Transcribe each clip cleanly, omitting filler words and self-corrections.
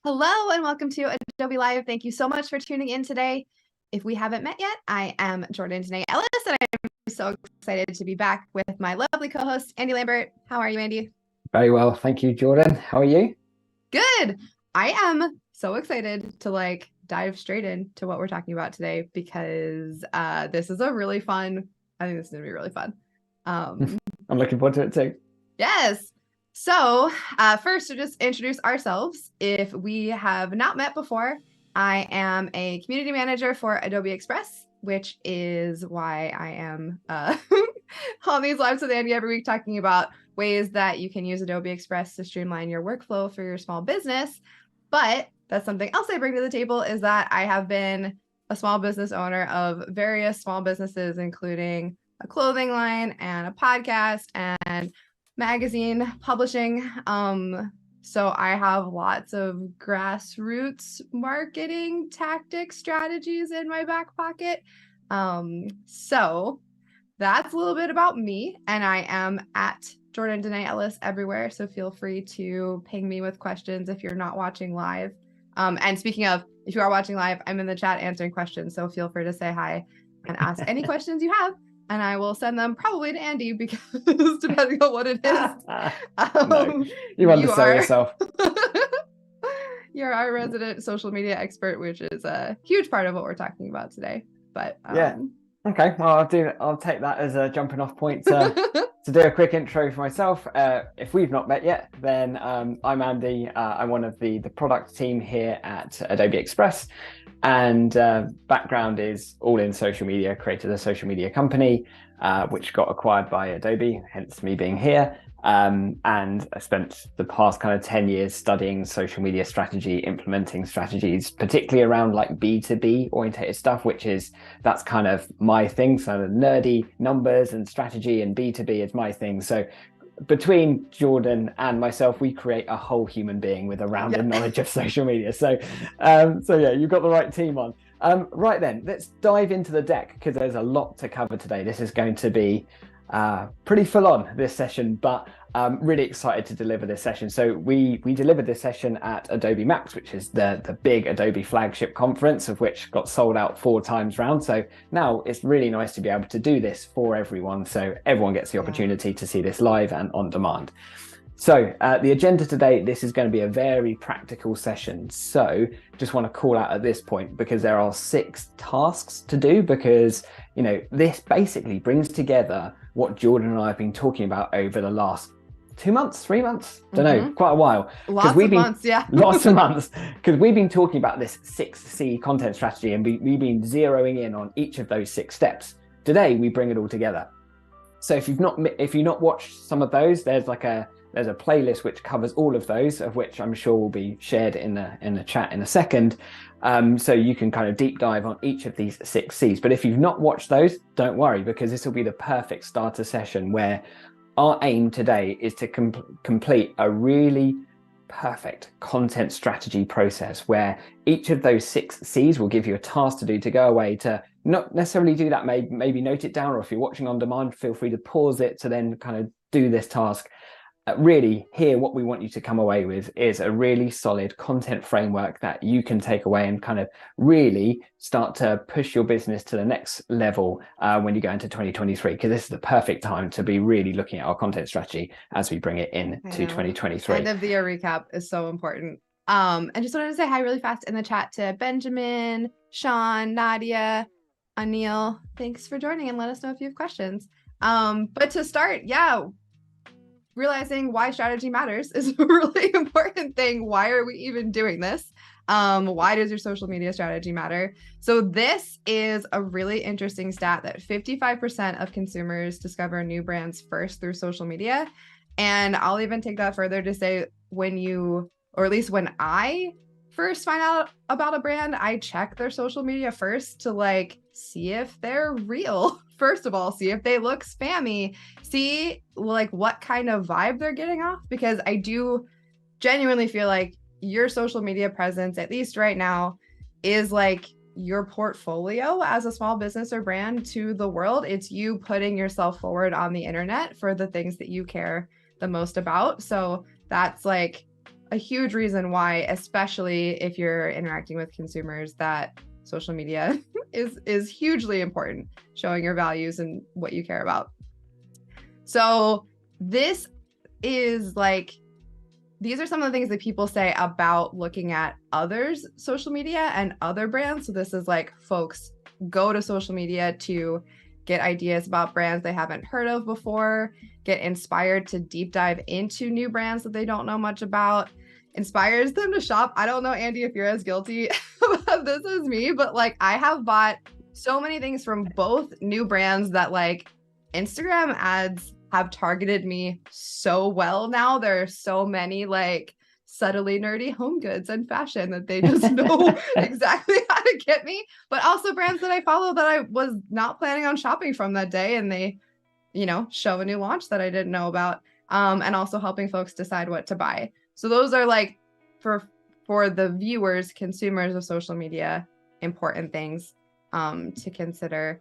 Hello and welcome to Adobe Live. Thank you so much for tuning in today. If we haven't met yet, I am Jordan Dené Ellis, and I'm so excited to be back with my lovely co-host, Andy Lambert. How are you, Andy? Very well. Thank you, Jordan. How are you? Good. I am so excited to dive straight into what we're talking about today because this is a really fun, I think this is going to be really fun. I'm looking forward to it too. Yes. So first, to just introduce ourselves, if we have not met before, I am a community manager for Adobe Express, which is why I am on these lives with Andy every week talking about ways that you can use Adobe Express to streamline your workflow for your small business. But that's something else I bring to the table is that I have been a small business owner of various small businesses, including a clothing line and a podcast and magazine publishing. So I have lots of grassroots marketing tactics, strategies in my back pocket. So that's a little bit about me, and I am at Jordan Dené Ellis everywhere. So feel free to ping me with questions if you're not watching live. And speaking of, if you are watching live, I'm in the chat answering questions. So feel free to say hi and ask any questions you have. And I will send them probably to Andy because depending on what it is. No, you undersell yourself. You're our resident social media expert, which is a huge part of what we're talking about today. But yeah. Okay. Well, I'll take that as a jumping off point to do a quick intro for myself. If we've not met yet, then I'm Andy. I'm one of the product team here at Adobe Express. And background is all in social media, created a social media company, which got acquired by Adobe, hence me being here. And I spent the past kind of 10 years studying social media strategy, implementing strategies, particularly around like B2B orientated stuff, that's kind of my thing. So the nerdy numbers and strategy and B2B is my thing. So between Jordan and myself, we create a whole human being with a rounded knowledge of social media. So yeah, you've got the right team on. Right then, let's dive into the deck because there's a lot to cover today. This is going to be pretty full on this session, but really excited to deliver this session. So we delivered this session at Adobe Max, which is the big Adobe flagship conference, of which got sold out 4 times round. So now it's really nice to be able to do this for everyone, so everyone gets the opportunity to see this live and on demand. So the agenda today, this is going to be a very practical session. So just want to call out at this point because there are 6 tasks to do, because this basically brings together what Jordan and I have been talking about over the last 2 months, 3 months, don't know, quite a while. Lots of months, yeah. Lots of months, because we've been talking about this 6C content strategy, and we've been zeroing in on each of those 6 steps. Today, we bring it all together. So if you've not watched some of those, there's a playlist which covers all of those, of which I'm sure will be shared in the chat in a second. So you can kind of deep dive on each of these 6 C's. But if you've not watched those, don't worry, because this will be the perfect starter session where our aim today is to complete a really perfect content strategy process where each of those 6 C's will give you a task to do, to go away, to not necessarily do that, maybe note it down, or if you're watching on demand, feel free to pause it to then kind of do this task. Really here, what we want you to come away with is a really solid content framework that you can take away and kind of really start to push your business to the next level when you go into 2023, because this is the perfect time to be really looking at our content strategy as we bring it into 2023. End of the year recap is so important. And just wanted to say hi really fast in the chat to Benjamin, Sean, Nadia, Anil. Thanks for joining, and let us know if you have questions. But to start, realizing why strategy matters is a really important thing. Why are we even doing this? Why does your social media strategy matter? So this is a really interesting stat that 55% of consumers discover new brands first through social media. And I'll even take that further to say when I first find out about a brand, I check their social media first to see if they're real. First of all, see if they look spammy, see what kind of vibe they're getting off, because I do genuinely feel like your social media presence, at least right now, is your portfolio as a small business or brand to the world. It's you putting yourself forward on the internet for the things that you care the most about. So that's a huge reason why, especially if you're interacting with consumers, that social media is hugely important, showing your values and what you care about. So this is like, these are some of the things that people say about looking at others' social media and other brands. So this is like, folks go to social media to get ideas about brands they haven't heard of before, get inspired to deep dive into new brands that they don't know much about, inspires them to shop. I don't know, Andy, if you're as guilty of this as me, but like, I have bought so many things from both new brands that like Instagram ads have targeted me so well now. There are so many like subtly nerdy home goods and fashion that they just know exactly how to get me, but also brands that I follow that I was not planning on shopping from that day, and they, you know, show a new launch that I didn't know about, and also helping folks decide what to buy. So those are like, for the viewers, consumers of social media, important things to consider.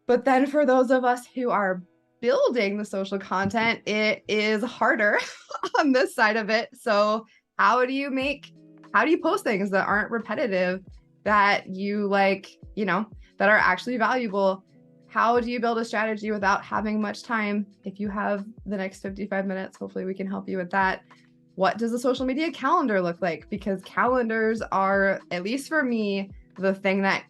But then for those of us who are building the social content, it is harder on this side of it. So how do you post things that aren't repetitive, that you like, you know, that are actually valuable? How do you build a strategy without having much time? If you have the next 55 minutes, hopefully we can help you with that. What does a social media calendar look like? Because calendars are, at least for me, the thing that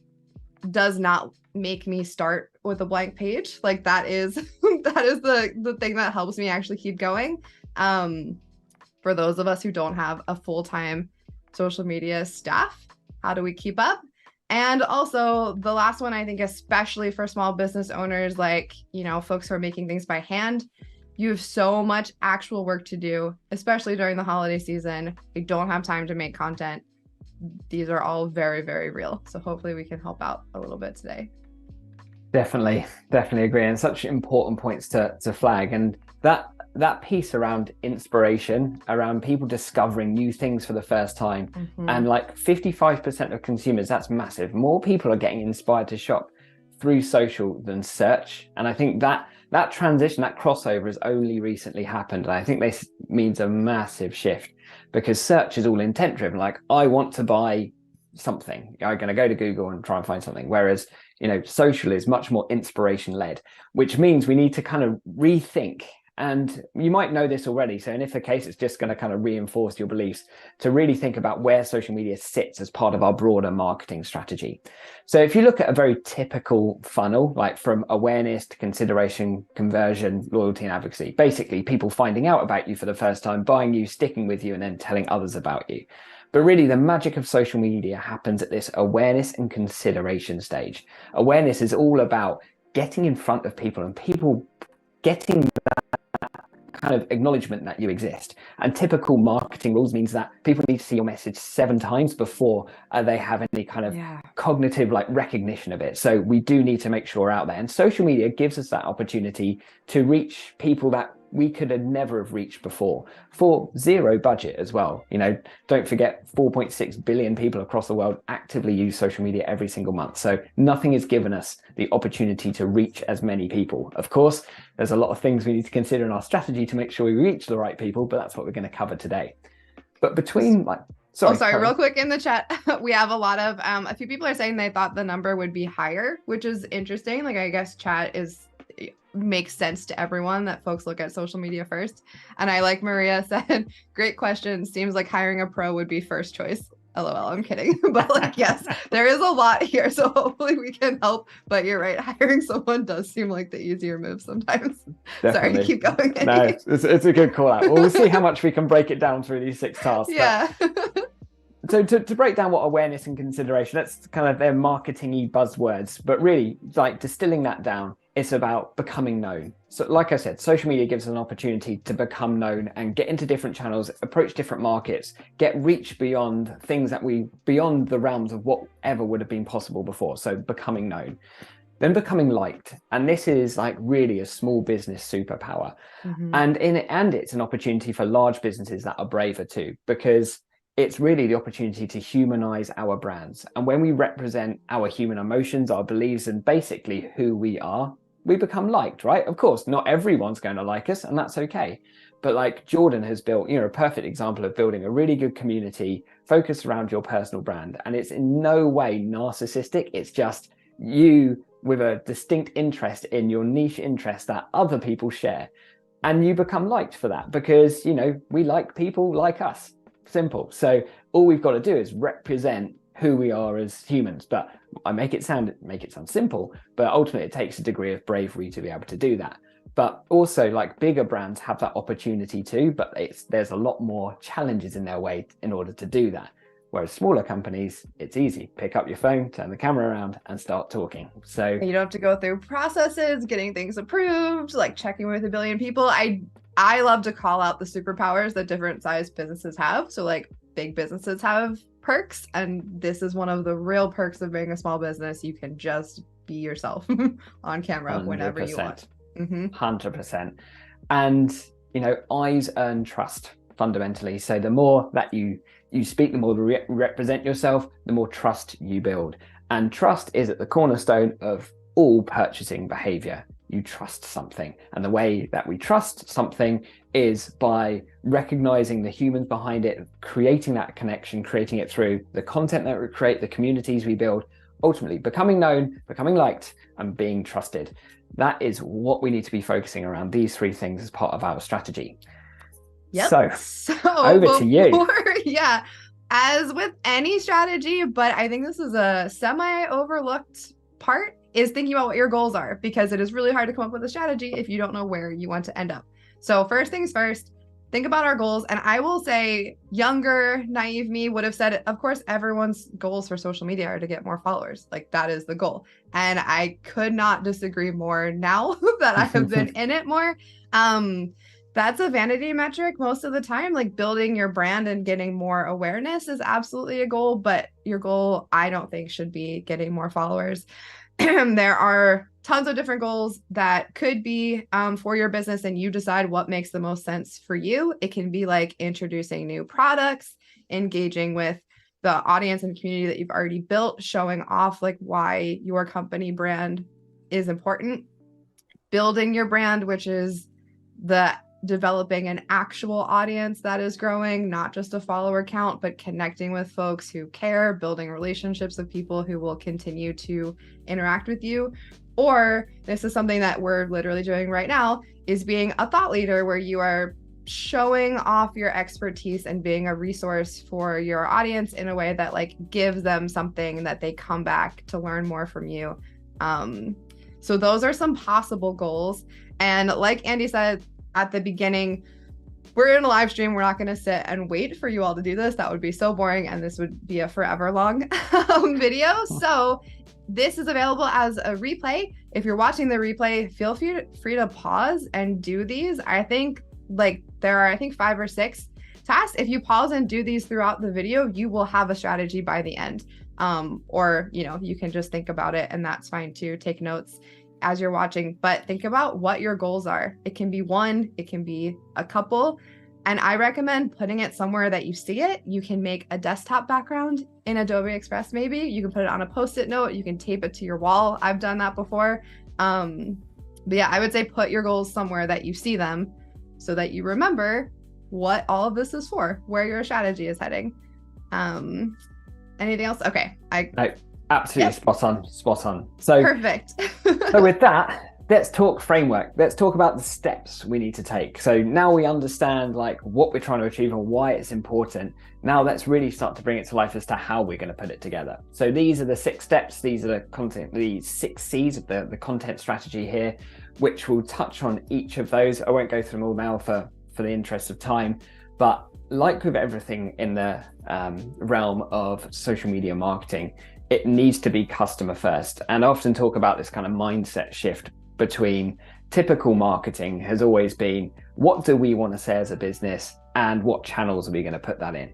does not make me start with a blank page. Like that is the thing that helps me actually keep going. For those of us who don't have a full-time social media staff, how do we keep up? And also the last one, I think, especially for small business owners, like, you know, folks who are making things by hand, you have so much actual work to do, especially during the holiday season. We don't have time to make content. These are all very, very real. So hopefully we can help out a little bit today. Definitely agree. And such important points to flag. And that piece around inspiration, around people discovering new things for the first time, and like 55% of consumers, that's massive. More people are getting inspired to shop through social than search. And I think that transition, that crossover has only recently happened. And I think this means a massive shift, because search is all intent driven. Like, I want to buy something, I'm going to go to Google and try and find something. Whereas, you know, social is much more inspiration led, which means we need to kind of rethink. And you might know this already. So, and if the case, it's just going to kind of reinforce your beliefs to really think about where social media sits as part of our broader marketing strategy. So if you look at a very typical funnel, like from awareness to consideration, conversion, loyalty, and advocacy, basically people finding out about you for the first time, buying you, sticking with you, and then telling others about you. But really, the magic of social media happens at this awareness and consideration stage. Awareness is all about getting in front of people and people getting that kind of acknowledgement that you exist. And typical marketing rules means that people need to see your message 7 times before they have any kind of cognitive like recognition of it. So we do need to make sure we're out there. And social media gives us that opportunity to reach people that we could have never have reached before for zero budget as well. You know, don't forget 4.6 billion people across the world actively use social media every single month. So nothing has given us the opportunity to reach as many people. Of course, there's a lot of things we need to consider in our strategy to make sure we reach the right people, but that's what we're going to cover today. But between like, sorry, real quick in the chat, we have a lot of, a few people are saying they thought the number would be higher, which is interesting. Like, I guess chat makes sense to everyone that folks look at social media first. And I, like Maria said, great question. Seems like hiring a pro would be first choice. LOL, I'm kidding. But like, yes, there is a lot here. So hopefully we can help. But you're right. Hiring someone does seem like the easier move sometimes. Definitely. Sorry, keep going. No, it's a good call out. We'll see how much we can break it down through these 6 tasks. Yeah. So to break down what awareness and consideration, that's kind of their marketing-y buzzwords, but really like distilling that down, it's about becoming known. So like I said, social media gives us an opportunity to become known and get into different channels, approach different markets, get reach beyond things beyond the realms of whatever would have been possible before. So becoming known, then becoming liked. And this is like really a small business superpower. And it's an opportunity for large businesses that are braver too, because it's really the opportunity to humanize our brands. And when we represent our human emotions, our beliefs, and basically who we are, we become liked, right? Of course, not everyone's going to like us, and that's okay. But like Jordan has built, a perfect example of building a really good community focused around your personal brand. And it's in no way narcissistic. It's just you with a distinct interest in your niche interest that other people share. And you become liked for that because, we like people like us. Simple. So all we've got to do is represent who we are as humans. But I make it sound simple, but ultimately it takes a degree of bravery to be able to do that. But also, like, bigger brands have that opportunity too, but there's a lot more challenges in their way in order to do that. Whereas smaller companies, it's easy. Pick up your phone, turn the camera around, and start talking. So you don't have to go through processes, getting things approved, like checking with a billion people. I love to call out the superpowers that different sized businesses have. So like big businesses have perks, and this is one of the real perks of being a small business. You can just be yourself on camera 100%. Whenever you want. 100%. And eyes earn trust fundamentally. So the more that you speak, the more you represent yourself, the more trust you build. And trust is at the cornerstone of all purchasing behavior. You trust something, and the way that we trust something is by recognizing the humans behind it, creating that connection, creating it through the content that we create, the communities we build, ultimately becoming known, becoming liked, and being trusted. That is what we need to be focusing around, these three things as part of our strategy. Yep. So over to you. Yeah, as with any strategy, but I think this is a semi-overlooked part, is thinking about what your goals are, because it is really hard to come up with a strategy if you don't know where you want to end up. So first things first, think about our goals. And I will say younger, naive me would have said, of course, everyone's goals for social media are to get more followers. Like that is the goal. And I could not disagree more now that I have been in it more. That's a vanity metric most of the time. Like building your brand and getting more awareness is absolutely a goal, but your goal, I don't think, should be getting more followers. There are tons of different goals that could be for your business, and you decide what makes the most sense for you. It can be like introducing new products, engaging with the audience and community that you've already built, showing off like why your company brand is important, building your brand, which is the developing an actual audience that is growing, not just a follower count, but connecting with folks who care, building relationships with people who will continue to interact with you. Or this is something that we're literally doing right now, is being a thought leader, where you are showing off your expertise and being a resource for your audience in a way that like gives them something that they come back to learn more from you. So those are some possible goals. And like Andy said at the beginning, we're in a live stream. We're not going to sit and wait for you all to do this. That would be so boring, and this would be a forever long video. So this is available as a replay. If you're watching the replay, feel free to pause and do these. I think like there are 5 or 6 tasks. If you pause and do these throughout the video, you will have a strategy by the end. Or you can just think about it, and that's fine too. Take notes as you're watching, but think about what your goals are. It can be one, it can be a couple, and I recommend putting it somewhere that you see it. You can make a desktop background in Adobe Express. Maybe you can put it on a post-it note, you can tape it to your wall. I've done that before. But yeah, I would say put your goals somewhere that you see them, so that you remember what all of this is for, where your strategy is heading. Anything else? Okay. Absolutely. Yep. Spot on. So perfect. So with that, let's talk framework. Let's talk about the steps we need to take. So now we understand like what we're trying to achieve and why it's important. Now let's really start to bring it to life as to how we're going to put it together. So these are the 6 steps. These are the 6 C's of the content strategy here, which will touch on each of those. I won't go through them all now for the interest of time, but like with everything in the realm of social media marketing, it needs to be customer first. And I often talk about this kind of mindset shift between typical marketing has always been, what do we want to say as a business and what channels are we going to put that in?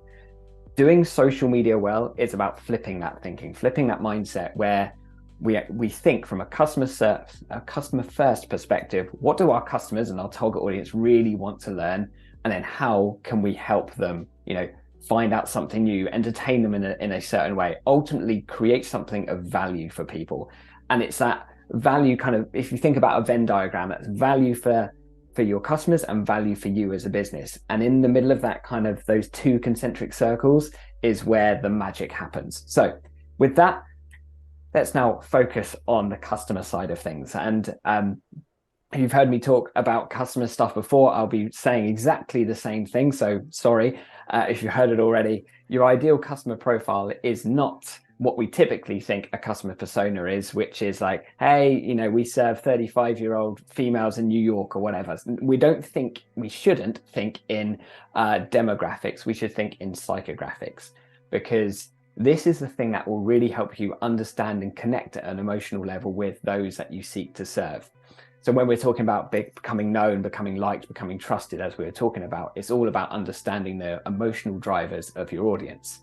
Doing social media well is about flipping that thinking, flipping that mindset where we think from a customer first perspective, what do our customers and our target audience really want to learn? And then how can we help them, find out something new, entertain them in a certain way, ultimately create something of value for people. And it's that value kind of, if you think about a Venn diagram, that's value for your customers and value for you as a business. And in the middle of that kind of those two concentric circles is where the magic happens. So with that, let's now focus on the customer side of things. And you've heard me talk about customer stuff before. I'll be saying exactly the same thing. So sorry if you heard it already. Your ideal customer profile is not what we typically think a customer persona is, which is like, hey, you know, we serve 35-year-old females in New York or whatever. We shouldn't think in demographics. We should think in psychographics, because this is the thing that will really help you understand and connect at an emotional level with those that you seek to serve. So when we're talking about becoming known, becoming liked, becoming trusted, as we were talking about, it's all about understanding the emotional drivers of your audience.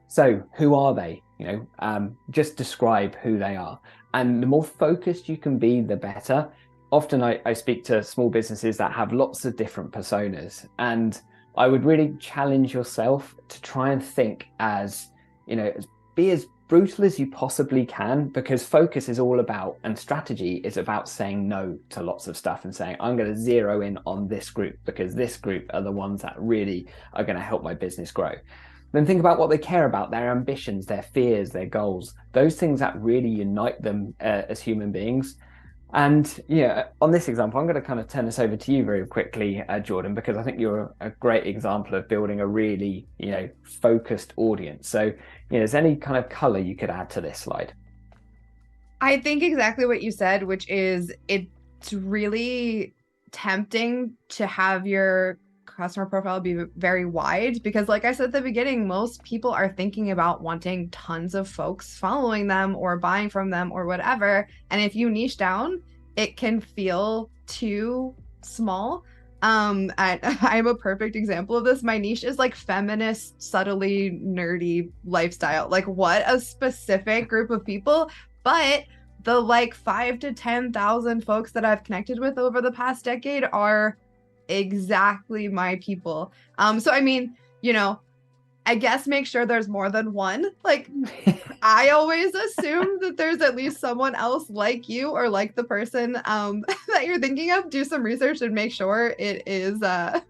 So who are they? You know, just describe who they are. And the more focused you can be, the better. Often I speak to small businesses that have lots of different personas, and I would really challenge yourself to try and think as, you know, be as brutal as you possibly can, because focus is all about, and strategy is about saying no to lots of stuff and saying, I'm going to zero in on this group because this group are the ones that really are going to help my business grow. Then think about what they care about, their ambitions, their fears, their goals, those things that really unite them as human beings. And yeah, on this example, I'm going to kind of turn this over to you very quickly, Jordan, because I think you're a great example of building a really, you know, focused audience. So, you know, is there any kind of color you could add to this slide? I think exactly what you said, which is it's really tempting to have your customer profile be very wide, because like I said at the beginning, most people are thinking about wanting tons of folks following them or buying from them or whatever. And if you niche down, it can feel too small. I'm a perfect example of this. My niche is like feminist, subtly nerdy lifestyle. Like, what a specific group of people. But the like 5,000 to 10,000 folks that I've connected with over the past decade are exactly my people. So I mean, you know, I guess make sure there's more than one. Like, I always assume that there's at least someone else like you or like the person that you're thinking of. Do some research and make sure it is there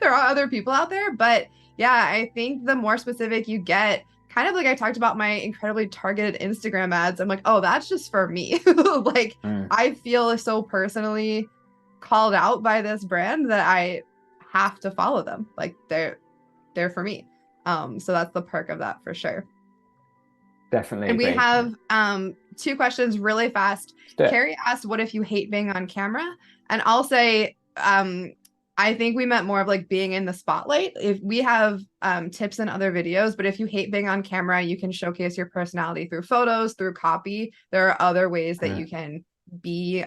are other people out there. But yeah, I think the more specific you get, kind of like I talked about my incredibly targeted Instagram ads, I'm like, oh, that's just for me. Like, I feel so personally called out by this brand that I have to follow them. Like, they're for me. So that's the perk of that for sure. Definitely. And we have two questions really fast. Carrie asked, what if you hate being on camera? And I'll say, I think we meant more of like being in the spotlight. If we have tips in other videos, but if you hate being on camera, you can showcase your personality through photos, through copy. There are other ways that you can be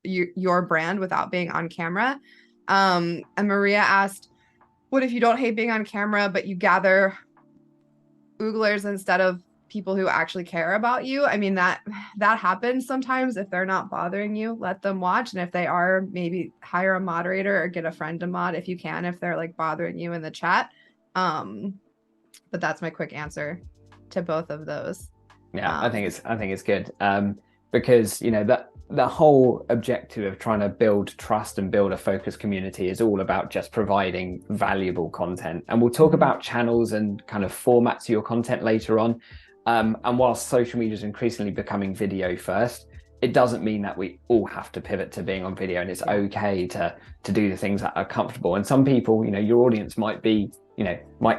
your brand without being on camera. And Maria asked, what if you don't hate being on camera, but you gather ooglers instead of people who actually care about you? I mean, that happens sometimes. If they're not bothering you, let them watch. And if they are, maybe hire a moderator or get a friend to mod if you can, if they're like bothering you in the chat. But that's my quick answer to both of those. Yeah, I think it's good. Because, you know, that the whole objective of trying to build trust and build a focused community is all about just providing valuable content. And we'll talk about channels and kind of formats of your content later on. And whilst social media is increasingly becoming video first, it doesn't mean that we all have to pivot to being on video, and it's okay to do the things that are comfortable. And some people, you know, your audience might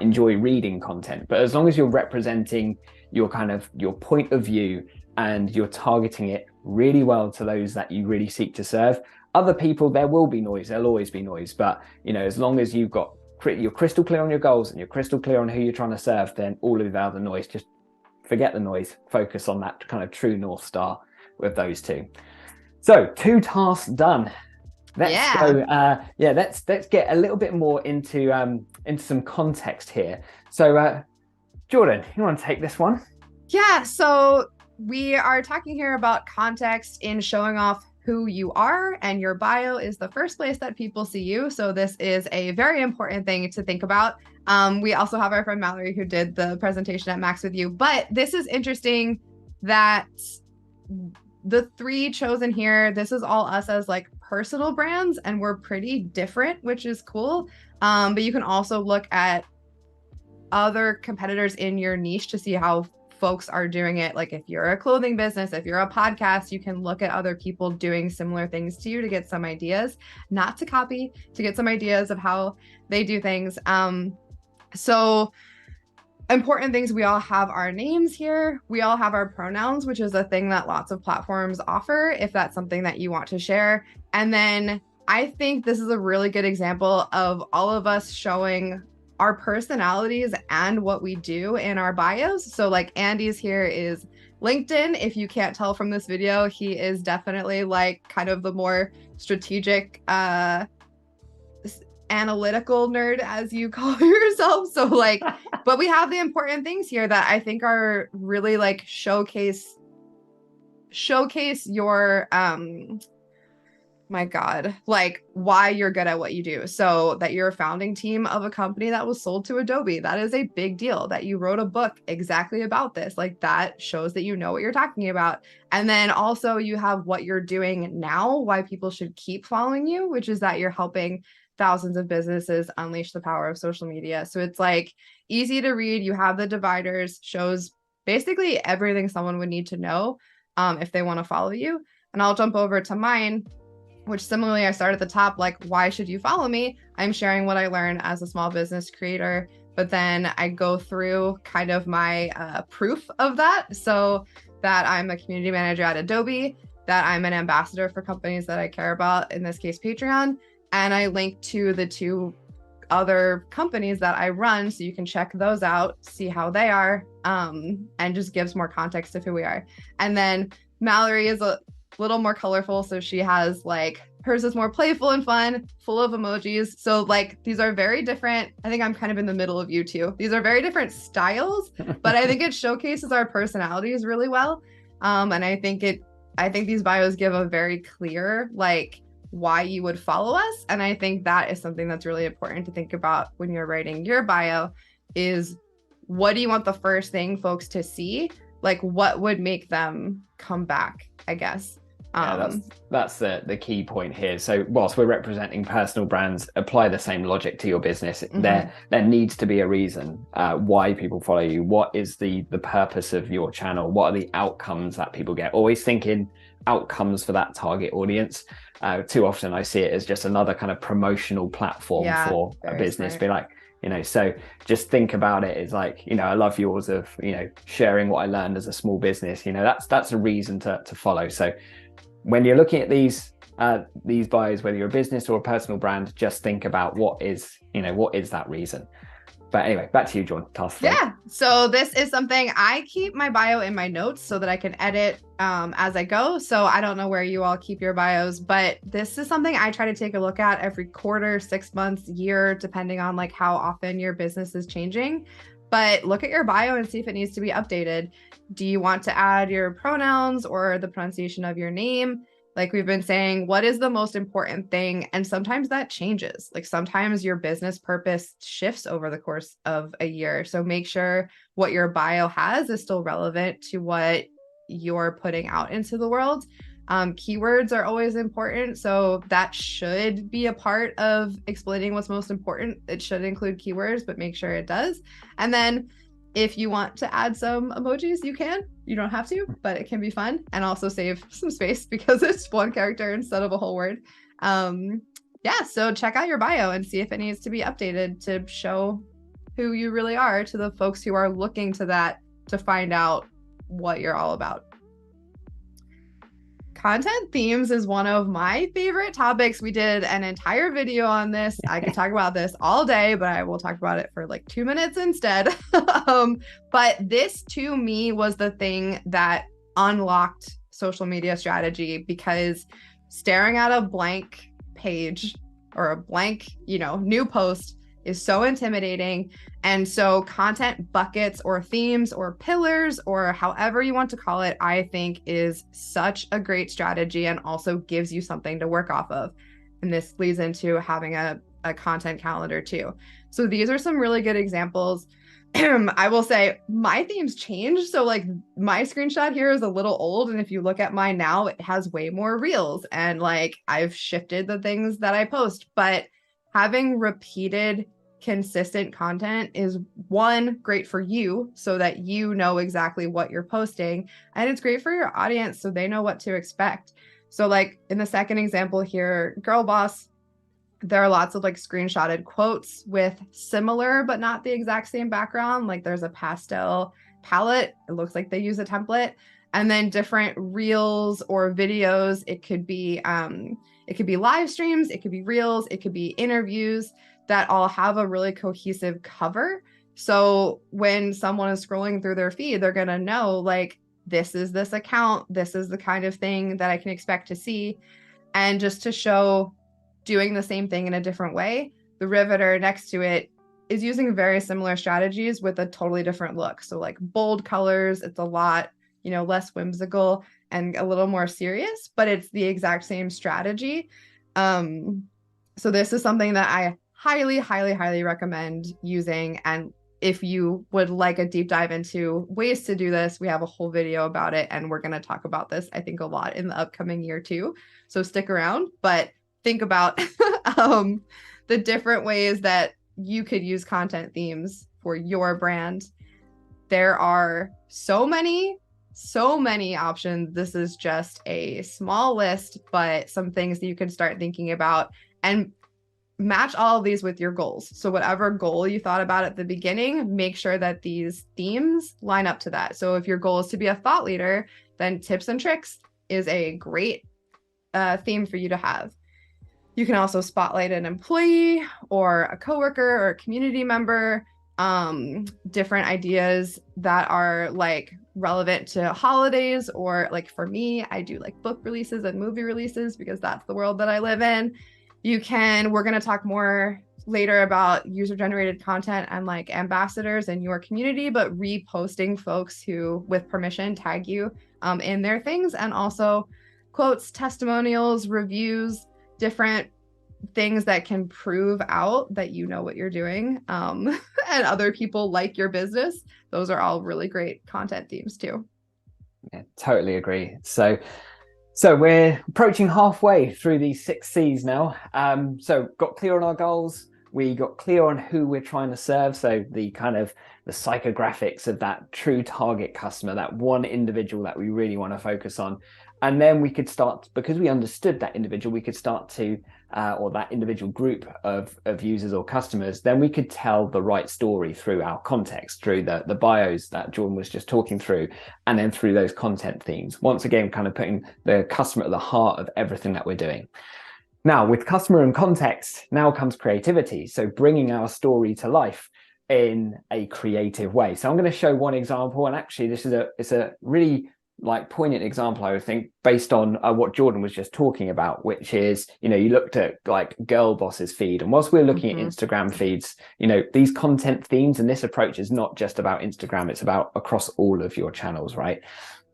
enjoy reading content, but as long as you're representing your point of view and you're targeting it really well to those that you really seek to serve. Other people, there will be noise, there'll always be noise, but you know, as long as you're crystal clear on your goals and you're crystal clear on who you're trying to serve, then all of the other noise, just forget the noise, focus on that kind of true North Star with those two. So 2 tasks done. Let's go. Let's get a little bit more into some context here. So Jordan, you want to take this one? Yeah, so we are talking here about context in showing off who you are, and your bio is the first place that people see you. So this is a very important thing to think about. We also have our friend Mallory who did the presentation at Max with you, but this is interesting that the three chosen here, this is all us as like personal brands, and we're pretty different, which is cool. But you can also look at other competitors in your niche to see how folks are doing it. Like if you're a clothing business, if you're a podcast, you can look at other people doing similar things to you to get some ideas, not to copy, to get some ideas of how they do things. So important things, we all have our names here. We all have our pronouns, which is a thing that lots of platforms offer if that's something that you want to share. And then I think this is a really good example of all of us showing our personalities and what we do in our bios. So like Andy's here is LinkedIn. If you can't tell from this video, he is definitely like kind of the more strategic, analytical nerd, as you call yourself. So like, but we have the important things here that I think are really like showcase your, my God, like why you're good at what you do. So that you're a founding team of a company that was sold to Adobe. That is a big deal. That you wrote a book exactly about this. Like that shows that you know what you're talking about. And then also you have what you're doing now, why people should keep following you, which is that you're helping thousands of businesses unleash the power of social media. So it's like easy to read. You have the dividers, shows basically everything someone would need to know if they want to follow you. And I'll jump over to mine, which similarly, I start at the top, like, why should you follow me? I'm sharing what I learned as a small business creator, but then I go through kind of my proof of that. So that I'm a community manager at Adobe, that I'm an ambassador for companies that I care about, in this case, Patreon. And I link to the two other companies that I run, so you can check those out, see how they are, and just gives more context of who we are. And then Mallory is a little more colorful, so she has like, hers is more playful and fun, full of emojis. So like these are very different. I think I'm kind of in the middle of you two. These are very different styles, but I think it showcases our personalities really well. And I think these bios give a very clear like why you would follow us. And I think that is something that's really important to think about when you're writing your bio, is what do you want the first thing folks to see? Like what would make them come back, I guess. Yeah, that's the key point here. So whilst we're representing personal brands, apply the same logic to your business. Mm-hmm. There needs to be a reason why people follow you. What is the purpose of your channel? What are the outcomes that people get? Always thinking outcomes for that target audience. Too often I see it as just another kind of promotional platform for a business. Smart. Be like, so just think about it as like, I love yours of, sharing what I learned as a small business. That's a reason to follow. So when you're looking at these bios, whether you're a business or a personal brand, just think about what is that reason. But anyway, back to you, Jordan. Yeah. So this is something I keep my bio in my notes so that I can edit as I go. So I don't know where you all keep your bios, but this is something I try to take a look at every quarter, 6 months, year, depending on like how often your business is changing. But look at your bio and see if it needs to be updated. Do you want to add your pronouns or the pronunciation of your name? Like we've been saying, what is the most important thing? And sometimes that changes. Like sometimes your business purpose shifts over the course of a year. So make sure what your bio has is still relevant to what you're putting out into the world. Keywords are always important. So that should be a part of explaining what's most important. It should include keywords, but make sure it does. And then if you want to add some emojis, you can. You don't have to, but it can be fun, and also save some space because it's one character instead of a whole word. Yeah, so check out your bio and see if it needs to be updated to show who you really are to the folks who are looking to that to find out what you're all about. Content themes is one of my favorite topics. We did an entire video on this. I could talk about this all day, but I will talk about it for like 2 minutes instead. But this to me was the thing that unlocked social media strategy, because staring at a blank page or a blank, new post is so intimidating. And so content buckets or themes or pillars or however you want to call it, I think is such a great strategy and also gives you something to work off of. And this leads into having a a content calendar too. So these are some really good examples. I will say my themes changed. So like my screenshot here is a little old. And if you look at mine now, it has way more reels and like I've shifted the things that I post. But having repeated consistent content is one, great for you so that you know exactly what you're posting. And it's great for your audience so they know what to expect. So like in the second example here, Girl Boss, there are lots of like screenshotted quotes with similar but not the exact same background. Like there's a pastel palette. It looks like they use a template. And then different reels or videos. It could be live streams, it could be reels, it could be interviews that all have a really cohesive cover. So when someone is scrolling through their feed, they're gonna know like this is this account, this is the kind of thing that I can expect to see. And just to show doing the same thing in a different way, the Riveter next to it is using very similar strategies with a totally different look. So like bold colors, it's a lot, less whimsical and a little more serious, but it's the exact same strategy. So this is something that I highly, highly, highly recommend using. And if you would like a deep dive into ways to do this, we have a whole video about it. And we're going to talk about this, I think, a lot in the upcoming year too. So stick around, but think about the different ways that you could use content themes for your brand. There are so many options. This is just a small list, but some things that you can start thinking about and match all of these with your goals. So whatever goal you thought about at the beginning, make sure that these themes line up to that. So if your goal is to be a thought leader, then tips and tricks is a great theme for you to have. You can also spotlight an employee or a coworker or a community member, different ideas that are like relevant to holidays, or like for me, I do like book releases and movie releases because that's the world that I live in. We're going to talk more later about user-generated content and like ambassadors in your community, but reposting folks who, with permission, tag you in their things, and also quotes, testimonials, reviews, different things that can prove out that you know what you're doing and other people like your business. Those are all really great content themes too. Yeah, totally agree. So we're approaching halfway through these 6 C's now. So got clear on our goals. We got clear on who we're trying to serve. So the kind of the psychographics of that true target customer, that one individual that we really want to focus on. And then we could start, because we understood that individual, we could start to, or that individual group of users or customers, then we could tell the right story through our context, through the bios that Jordan was just talking through, and then through those content themes. Once again, kind of putting the customer at the heart of everything that we're doing. Now, with customer and context, now comes creativity. So bringing our story to life in a creative way. So I'm going to show one example, and actually this is it's a really like poignant example, I would think, based on what Jordan was just talking about, which is, you looked at like Girl Boss's feed, and whilst we're looking at Instagram feeds, these content themes and this approach is not just about Instagram, it's about across all of your channels, right?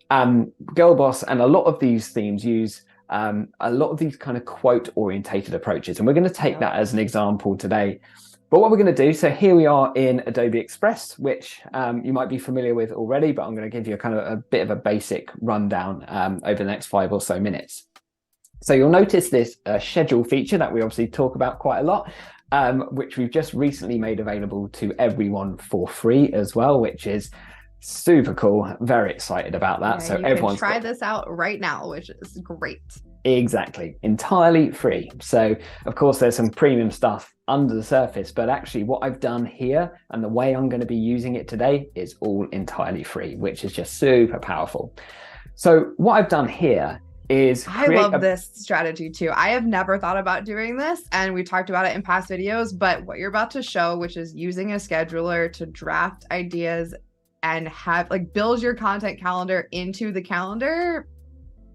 Girl Boss and a lot of these themes use a lot of these kind of quote orientated approaches, and we're going to take that as an example today. But what we're going to do, so here we are in Adobe Express, which you might be familiar with already, but I'm going to give you a kind of a bit of a basic rundown over the next 5 or so minutes. So you'll notice this schedule feature that we obviously talk about quite a lot, which we've just recently made available to everyone for free as well, which is super cool. Very excited about that. Yeah, so you everyone's can try this out right now, which is great. Exactly, entirely free. So of course there's some premium stuff under the surface, but actually what I've done here and the way I'm going to be using it today is all entirely free, which is just super powerful. So what I've done here is I love this strategy too. I have never thought about doing this, and we talked about it in past videos, but what you're about to show, which is using a scheduler to draft ideas and have like build your content calendar into the calendar,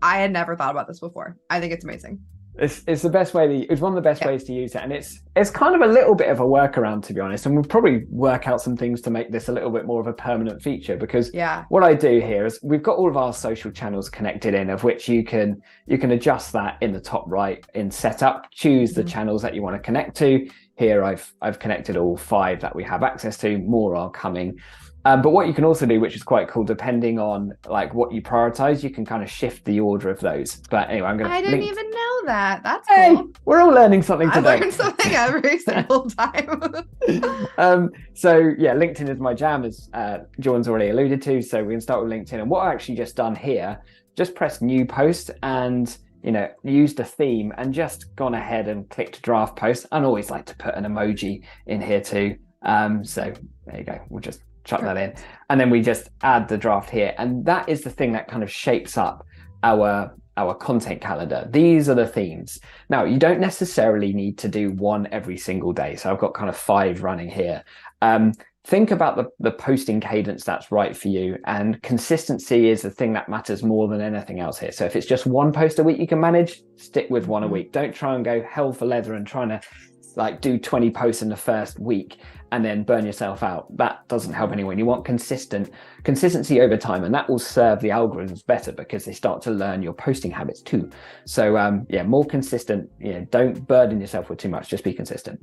I had never thought about this before. I think it's amazing. It's the best way. It's one of the best ways to use it, and it's kind of a little bit of a workaround, to be honest. And we'll probably work out some things to make this a little bit more of a permanent feature. Because what I do here is we've got all of our social channels connected in, of which you can adjust that in the top right in setup. Choose the channels that you want to connect to. Here I've connected all 5 that we have access to. More are coming. But what you can also do, which is quite cool, depending on like what you prioritize, you can kind of shift the order of those. But anyway, I didn't even know that. That's cool. We're all learning something today. I learn something every single time. So yeah, LinkedIn is my jam, as Jordan's already alluded to. So we can start with LinkedIn. And what I've actually just done here, just press new post and used a theme and just gone ahead and clicked draft post. And always like to put an emoji in here too. So there you go. We'll just chuck that in, and then we just add the draft here, and that is the thing that kind of shapes up our content calendar. These are the themes. Now, you don't necessarily need to do one every single day, so I've got kind of 5 running here. Think about the posting cadence that's right for you, and consistency is the thing that matters more than anything else here. So if it's just 1 post a week you can manage, stick with 1 a week. Don't try and go hell for leather and trying to like do 20 posts in the first week and then burn yourself out. That doesn't help anyone. You want consistency over time, and that will serve the algorithms better because they start to learn your posting habits too. So more consistent. Don't burden yourself with too much, just be consistent.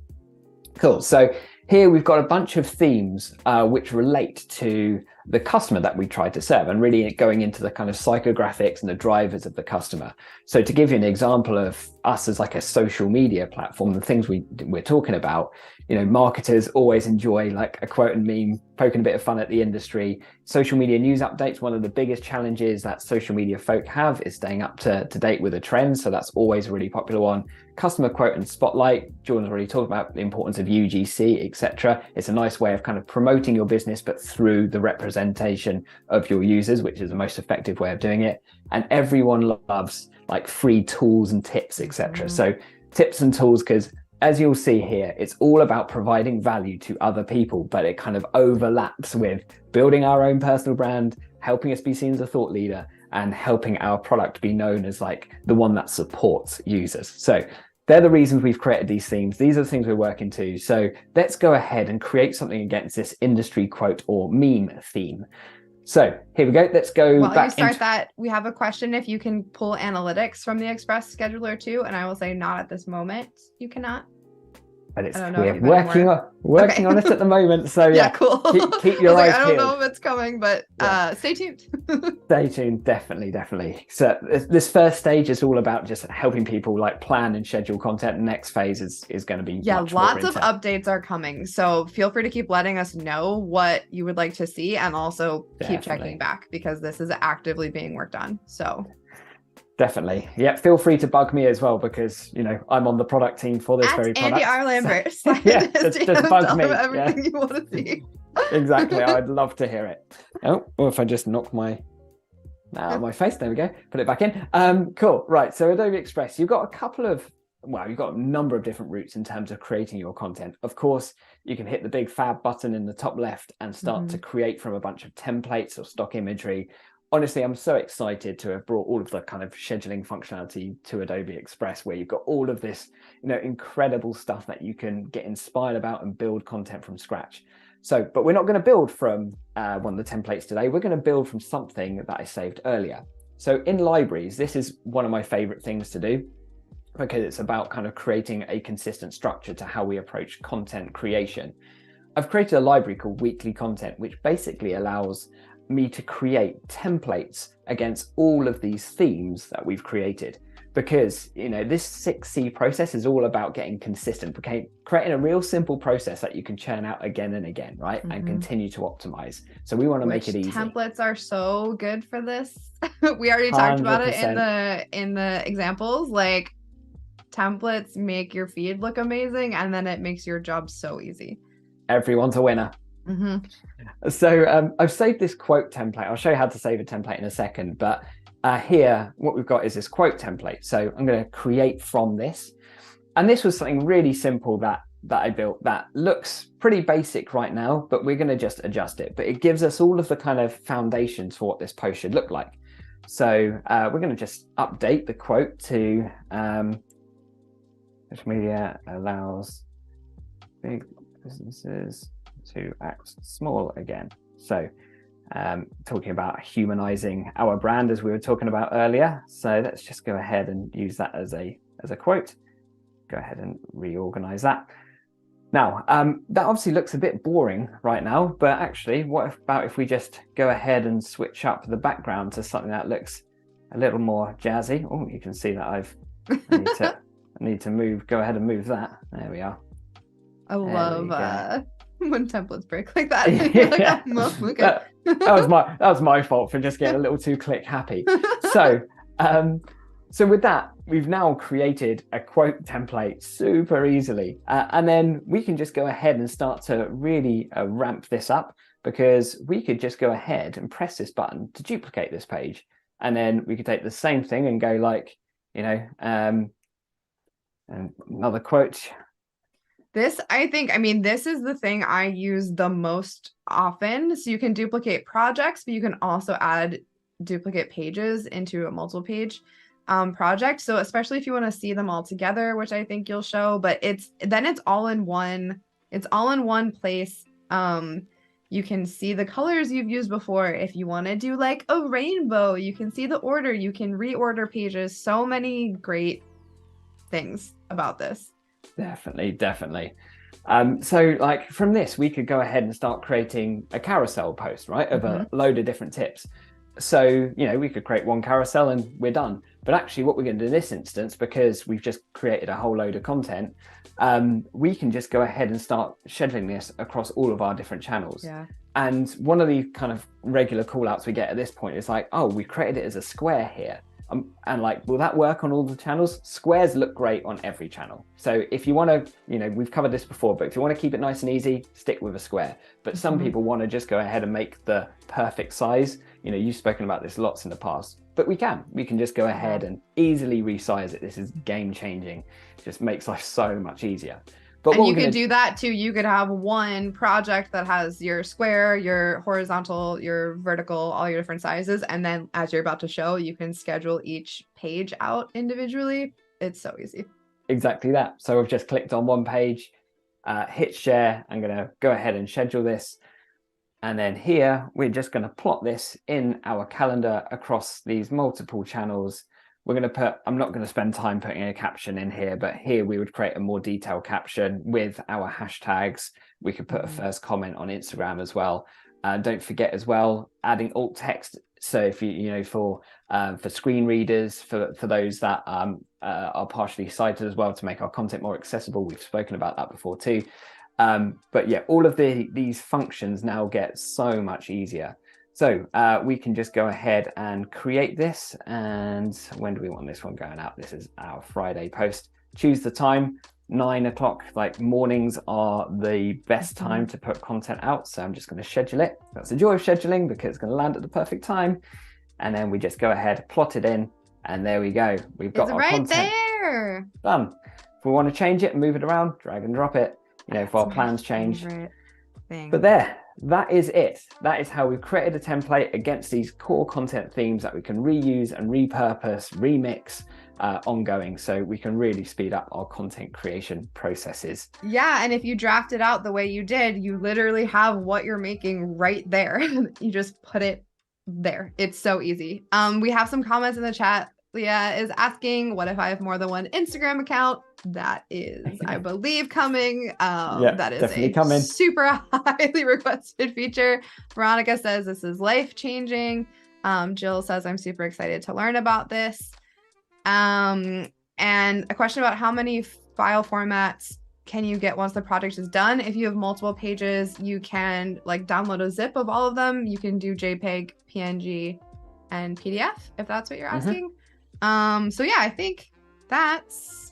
Cool. So here we've got a bunch of themes which relate to the customer that we tried to serve, and really going into the kind of psychographics and the drivers of the customer. So to give you an example of us as like a social media platform, the things we're talking about, marketers always enjoy like a quote and meme, poking a bit of fun at the industry. Social media news updates, one of the biggest challenges that social media folk have is staying up to date with the trends. So that's always a really popular one. Customer quote and spotlight. Jordan's already talked about the importance of UGC, etc. It's a nice way of kind of promoting your business, but through the representation of your users, which is the most effective way of doing it. And everyone loves like free tools and tips, etc. So tips and tools, because as you'll see here, it's all about providing value to other people, but it kind of overlaps with building our own personal brand, helping us be seen as a thought leader, and helping our product be known as like the one that supports users. So they're the reasons we've created these themes. These are the things we're working to. So let's go ahead and create something against this industry quote or meme theme. So here we go. Let's go While back. You start that, we have a question if you can pull analytics from the Express scheduler too, and I will say not at this moment. You cannot. But we're working on it at the moment. So yeah, cool. keep your eyes peeled. I don't know if it's coming, but stay tuned. Stay tuned, definitely. So this first stage is all about just helping people like plan and schedule content. The next phase is going to be lots of updates are coming. So feel free to keep letting us know what you would like to see, and also keep checking back because this is actively being worked on. So. Definitely. Yeah. Feel free to bug me as well, because, I'm on the product team for this very product. Andy Lambert. So, yeah, just bug me. Everything you want to see. Exactly. I'd love to hear it. Or if I just knock my face, there we go. Put it back in. Cool. Right. So Adobe Express, you've got a number of different routes in terms of creating your content. Of course, you can hit the big fab button in the top left and start to create from a bunch of templates or stock imagery. Honestly, I'm so excited to have brought all of the kind of scheduling functionality to Adobe Express, where you've got all of this, incredible stuff that you can get inspired about and build content from scratch. So, but we're not going to build from one of the templates today. We're going to build from something that I saved earlier. So in libraries, this is one of my favorite things to do, because it's about kind of creating a consistent structure to how we approach content creation. I've created a library called Weekly Content, which basically allows me to create templates against all of these themes that we've created, because this 6C process is all about getting consistent, creating a real simple process that you can churn out again and again, right? And continue to optimize. So we want to make it easy. Templates are so good for this. We already talked about it in the examples. Like, templates make your feed look amazing, and then it makes your job so easy. Everyone's a winner. So I've saved this quote template. I'll show you how to save a template in a second, but here what we've got is this quote template. So I'm going to create from this, and this was something really simple that I built that looks pretty basic right now, but we're going to just adjust it. But it gives us all of the kind of foundations for what this post should look like. So we're going to just update the quote to social media allows big businesses to act small again. So talking about humanizing our brand, as we were talking about earlier. So let's just go ahead and use that as a quote. Go ahead and reorganize that. Now, that obviously looks a bit boring right now, but actually, what about if we just go ahead and switch up the background to something that looks a little more jazzy? Oh, you can see that I need to move. Go ahead and move that. There we are. I love when templates break like that. Yeah. Like, oh, okay. that was my fault for just getting a little too click happy. So with that, we've now created a quote template super easily, and then we can just go ahead and start to really ramp this up, because we could just go ahead and press this button to duplicate this page, and then we could take the same thing and go like, and another quote. This, this is the thing I use the most often. So you can duplicate projects, but you can also add duplicate pages into a multiple page project. So especially if you want to see them all together, which I think you'll show, but it's all in one. It's all in one place. You can see the colors you've used before. If you want to do like a rainbow, you can see the order. You can reorder pages. So many great things about this. Definitely. So like from this, we could go ahead and start creating a carousel post, right? Of a load of different tips. So, we could create one carousel and we're done. But actually what we're going to do in this instance, because we've just created a whole load of content, we can just go ahead and start scheduling this across all of our different channels. Yeah. And one of the kind of regular call outs we get at this point is like, oh, we created it as a square here. And like, will that work on all the channels? Squares look great on every channel. So if you want to, we've covered this before, but if you want to keep it nice and easy, stick with a square. But some people want to just go ahead and make the perfect size. You've spoken about this lots in the past, but we can just go ahead and easily resize it. This is game changing. It just makes life so much easier. But and you could do that too. You could have one project that has your square, your horizontal, your vertical, all your different sizes. And then as you're about to show, you can schedule each page out individually. It's so easy. Exactly that. So I've just clicked on one page, hit share. I'm going to go ahead and schedule this. And then here, we're just going to plot this in our calendar across these multiple channels. We're going to put, I'm not going to spend time putting a caption in here, but here we would create a more detailed caption with our hashtags. We could put a first comment on Instagram as well. Don't forget as well, adding alt text. So if for screen readers, for those that are partially sighted as well, to make our content more accessible. We've spoken about that before too. But yeah, all of these functions now get so much easier. So we can just go ahead and create this. And when do we want this one going out? This is our Friday post. Choose the time. 9 o'clock, like mornings are the best time to put content out. So I'm just going to schedule it. That's the joy of scheduling, because it's going to land at the perfect time. And then we just go ahead, plot it in, and there we go. We've got our content there. Done. If we want to change it and move it around, drag and drop it. If our plans change. But that is it. That is how we've created a template against these core content themes that we can reuse and repurpose, remix ongoing, so we can really speed up our content creation processes. Yeah, and if you draft it out the way you did, you literally have what you're making right there. You just put it there. It's so easy. We have some comments in the chat. Leah is asking, what if I have more than one Instagram account? That is, I believe, coming. That is a super highly requested feature. Veronica says this is life-changing. Jill says, I'm super excited to learn about this. And a question about how many file formats can you get once the project is done? If you have multiple pages, you can like download a zip of all of them. You can do JPEG, PNG, and PDF, if that's what you're asking. So yeah, I think that's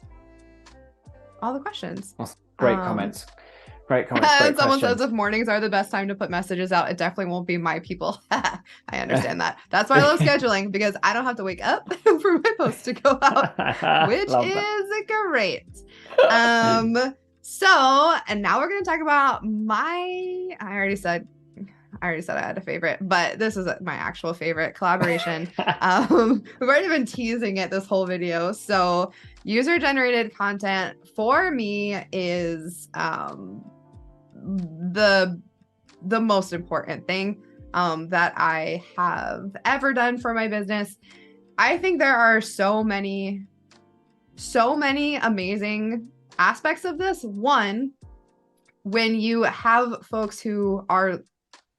all the questions. Awesome. Great comments. Great comments. Great someone questions. says if mornings are the best time to put messages out, it definitely won't be my people. I understand that. That's why I love scheduling, because I don't have to wake up for my post to go out, which is great. So, and now we're going to talk about I already said I already said I had a favorite, but this is my actual favorite collaboration. We've already been teasing it this whole video. So user generated content for me is the most important thing that I have ever done for my business. I think there are so many amazing aspects of this. One, when you have folks who are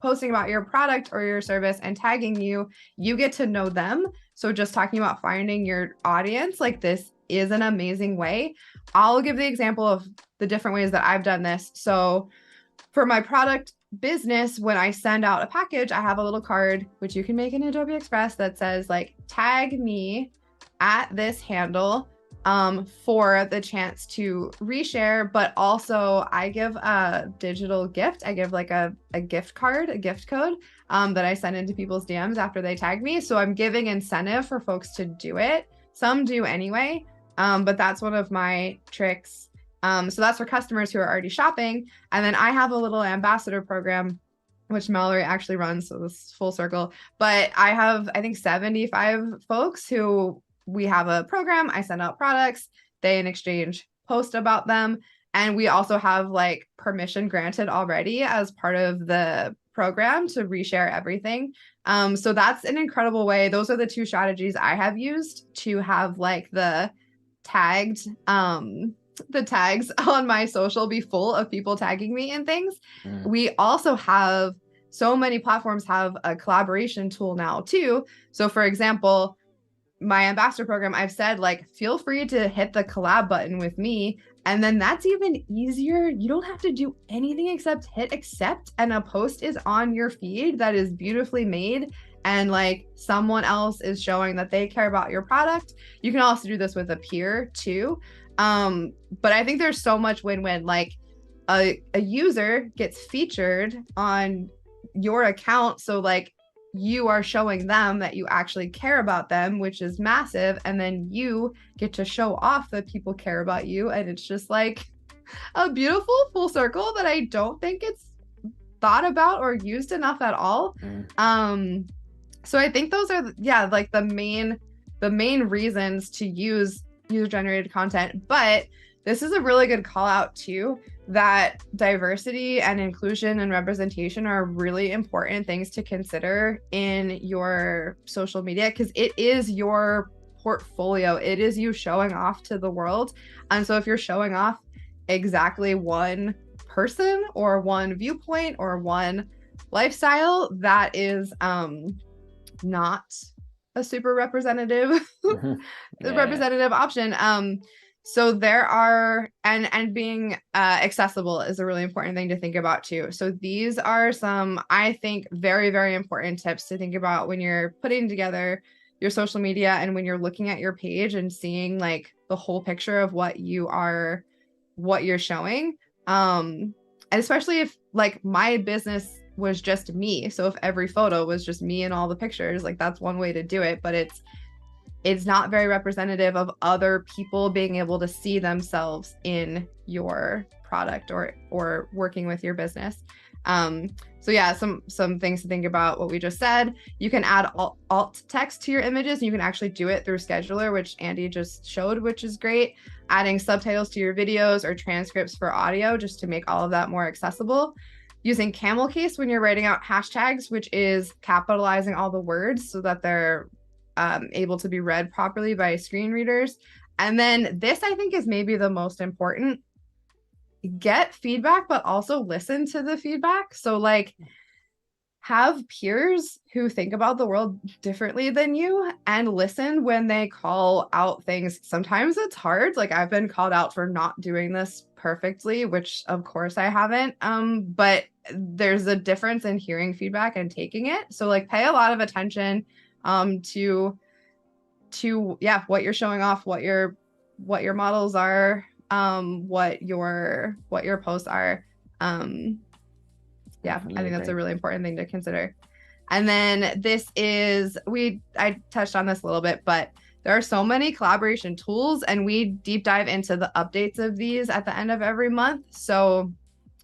posting about your product or your service and tagging you, you get to know them. So just talking about finding your audience, like this is an amazing way. I'll give the example of the different ways that I've done this. So for my product business, when I send out a package, I have a little card, which you can make in Adobe Express, that says like, tag me at this handle for the chance to reshare, but also I give a digital gift. I give like a gift card, a gift code that I send into people's DMs after they tag me. So I'm giving incentive for folks to do it. Some do anyway, but that's one of my tricks. So that's for customers who are already shopping. And then I have a little ambassador program, which Mallory actually runs, so this is full circle. But I have, I think, 75 folks who we have a program. I send out products, they in exchange post about them. And we also have like permission granted already as part of the program to reshare everything. So that's an incredible way. Those are the two strategies I have used to have like the tags on my social be full of people tagging me in things. We also have, so many platforms have a collaboration tool now too. So for example, my ambassador program, I've said like, feel free to hit the collab button with me. And then that's even easier. You don't have to do anything except hit accept, and a post is on your feed that is beautifully made. And like someone else is showing that they care about your product. You can also do this with a peer too. But I think there's so much win-win. Like a user gets featured on your account. So like you are showing them that you actually care about them, which is massive. And then you get to show off that people care about you. And it's just like a beautiful full circle that I don't think it's thought about or used enough at all. So I think those are, like the main reasons to use user generated content. But this is a really good call out too, that diversity and inclusion and representation are really important things to consider in your social media, because it is your portfolio. It is you showing off to the world. And so if you're showing off exactly one person or one viewpoint or one lifestyle, that is not a super representative representative option. So there are, and being accessible is a really important thing to think about too. So these are some, I think, very, very important tips to think about when you're putting together your social media and when you're looking at your page and seeing like the whole picture of what you're showing. And especially if like my business was just me. So if every photo was just me and all the pictures, like that's one way to do it, but it's not very representative of other people being able to see themselves in your product or working with your business. So yeah, some things to think about what we just said. You can add alt text to your images, and you can actually do it through Scheduler, which Andy just showed, which is great. Adding subtitles to your videos or transcripts for audio, just to make all of that more accessible. Using camel case when you're writing out hashtags, which is capitalizing all the words so that they're able to be read properly by screen readers. And then this, I think, is maybe the most important. Get feedback, but also listen to the feedback. So like have peers who think about the world differently than you and listen when they call out things. Sometimes it's hard. Like I've been called out for not doing this perfectly, which of course I haven't. But there's a difference in hearing feedback and taking it. So like pay a lot of attention to what you're showing off, what your models are, what your posts are. I think that's a really important thing to consider. And then this is, I touched on this a little bit, but there are so many collaboration tools, and we deep dive into the updates of these at the end of every month. So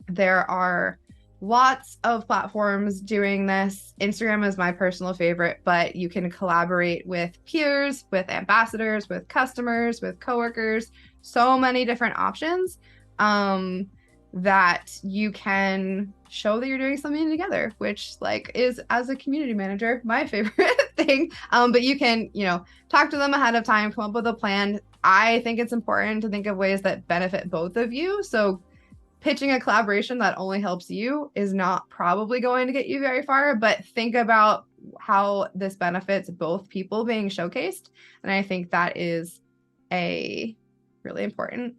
there are lots of platforms doing this. Instagram is my personal favorite, but you can collaborate with peers, with ambassadors, with customers, with coworkers, so many different options that you can show that you're doing something together, which like is, as a community manager, my favorite thing. But you can, talk to them ahead of time, come up with a plan. I think it's important to think of ways that benefit both of you. So pitching a collaboration that only helps you is not probably going to get you very far, but think about how this benefits both people being showcased. And I think that is a really important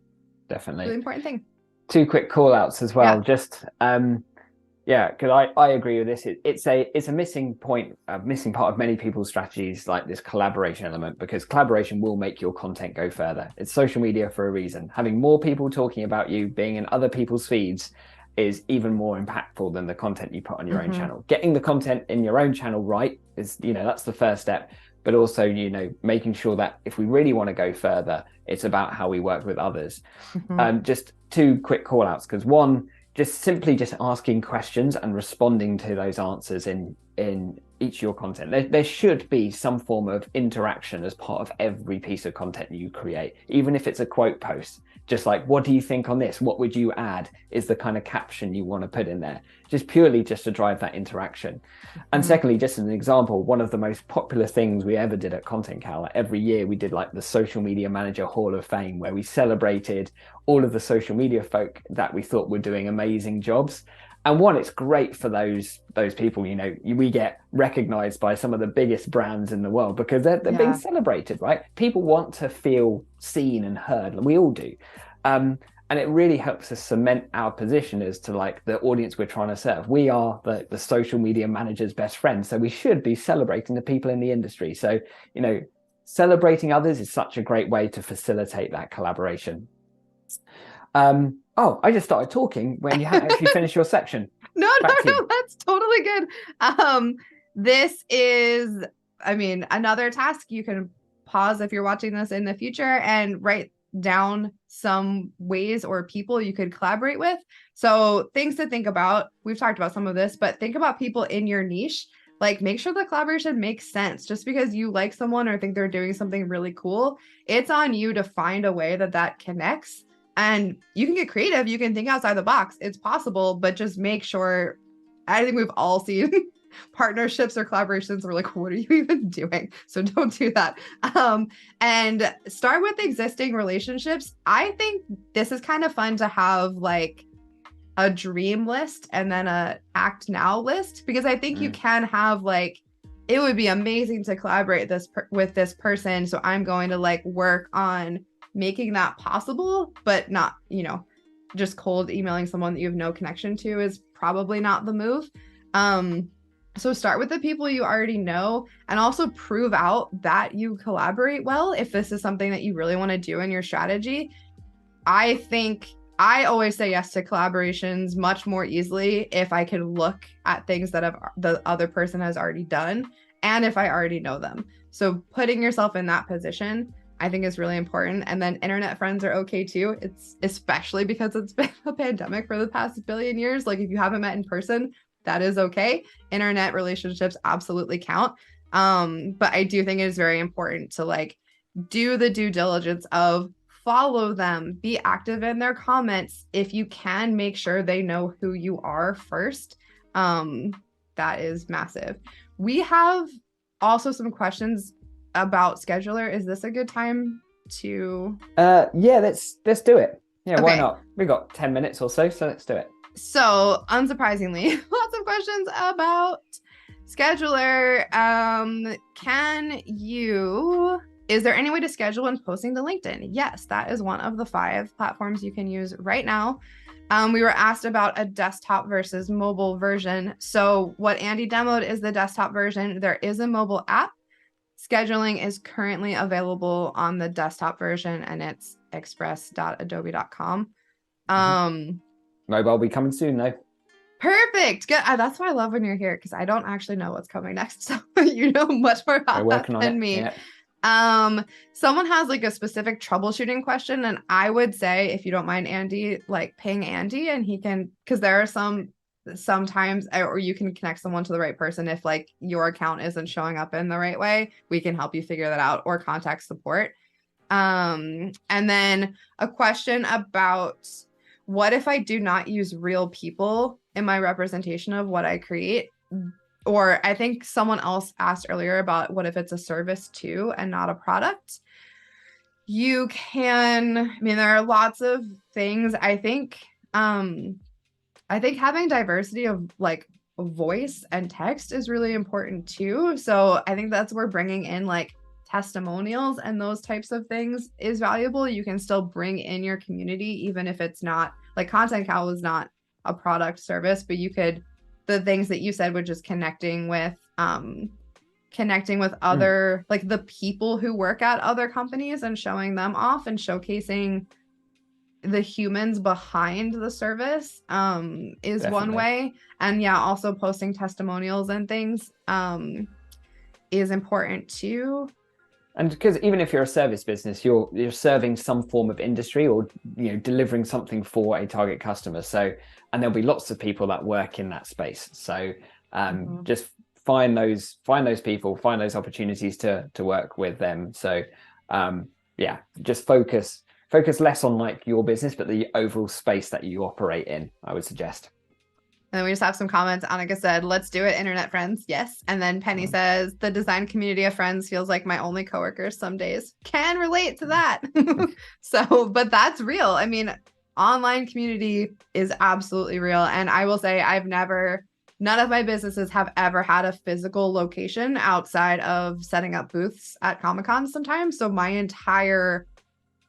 thing. 2 quick call outs as well. Just because I agree with this. It's a missing point, a missing part of many people's strategies, like this collaboration element, because collaboration will make your content go further. It's social media for a reason. Having more people talking about you, being in other people's feeds, is even more impactful than the content you put on your own channel. Getting the content in your own channel right is, that's the first step. But also, making sure that if we really want to go further, it's about how we work with others. Just 2 quick call outs, because one, just simply asking questions and responding to those answers in each of your content. There should be some form of interaction as part of every piece of content you create, even if it's a quote post. Just like, what do you think on this? What would you add? Is the kind of caption you want to put in there, just purely to drive that interaction. And secondly, just as an example, one of the most popular things we ever did at ContentCal, every year we did like the Social Media Manager Hall of Fame, where we celebrated all of the social media folk that we thought were doing amazing jobs. And one, it's great for those people. We get recognized by some of the biggest brands in the world because they're being celebrated, right? People want to feel seen and heard, and we all do. And it really helps us cement our position as to like the audience we're trying to serve. We are the social media manager's best friend, so we should be celebrating the people in the industry. So, celebrating others is such a great way to facilitate that collaboration. I just started talking when you hadn't actually finished your section. No, that's totally good. This is, another task. You can pause if you're watching this in the future and write down some ways or people you could collaborate with. So things to think about. We've talked about some of this, but think about people in your niche. Like, make sure the collaboration makes sense. Just because you like someone or think they're doing something really cool, it's on you to find a way that connects. And you can get creative. You can think outside the box. It's possible, but just make sure. I think we've all seen partnerships or collaborations. We're like, what are you even doing? So don't do that. And start with existing relationships. I think this is kind of fun to have like a dream list and then a act now list, because I think you can have like, it would be amazing to collaborate with this person. So I'm going to like work on making that possible, but not, just cold emailing someone that you have no connection to is probably not the move. So start with the people you already know, and also prove out that you collaborate well. If this is something that you really want to do in your strategy, I think I always say yes to collaborations much more easily if I can look at things that the other person has already done, and if I already know them. So putting yourself in that position, I think, is really important. And then internet friends are okay too. It's especially because it's been a pandemic for the past billion years. Like, if you haven't met in person, that is okay. Internet relationships absolutely count. But I do think it is very important to like do the due diligence of follow them, be active in their comments. If you can, make sure they know who you are first. That is massive. We have also some questions about Scheduler. Is this a good time to? Yeah, let's do it. Yeah, okay. Why not? We've got 10 minutes or so let's do it. So unsurprisingly, lots of questions about Scheduler. Is there any way to schedule when posting to LinkedIn? Yes, that is one of the 5 platforms you can use right now. We were asked about a desktop versus mobile version. So what Andy demoed is the desktop version. There is a mobile app. Scheduling is currently available on the desktop version, and it's express.adobe.com. Mobile will be coming soon, though. Perfect. Good. That's why I love when you're here, because I don't actually know what's coming next. So you know much more about that than me. Yeah. Someone has like a specific troubleshooting question, and I would say, if you don't mind, Andy, like ping Andy, and he can, because there are some sometimes, or you can connect someone to the right person. If like your account isn't showing up in the right way, we can help you figure that out, or contact support. And then a question about, what if I do not use real people in my representation of what I create? Or I think someone else asked earlier about, what if it's a service too and not a product? You can, I mean, there are lots of things. I think having diversity of like voice and text is really important too. So I think that's where bringing in like testimonials and those types of things is valuable. You can still bring in your community, even if it's not like ContentCal is not a product service, but you could, the things that you said, which is connecting with other, like the people who work at other companies and showing them off and showcasing the humans behind the service is Definitely. one way. And yeah, also posting testimonials and things is important too. And because even if you're a service business, you're serving some form of industry, or delivering something for a target customer. So, and there'll be lots of people that work in that space. So just find those people, find those opportunities to work with them. So yeah, just focus less on like your business, but the overall space that you operate in, I would suggest. And then we just have some comments. Annika said, let's do it, internet friends. Yes. And then Penny says, the design community of friends feels like my only coworkers some days. Can relate to that. So, but that's real. I mean, online community is absolutely real. And I will say, none of my businesses have ever had a physical location outside of setting up booths at Comic-Con sometimes. So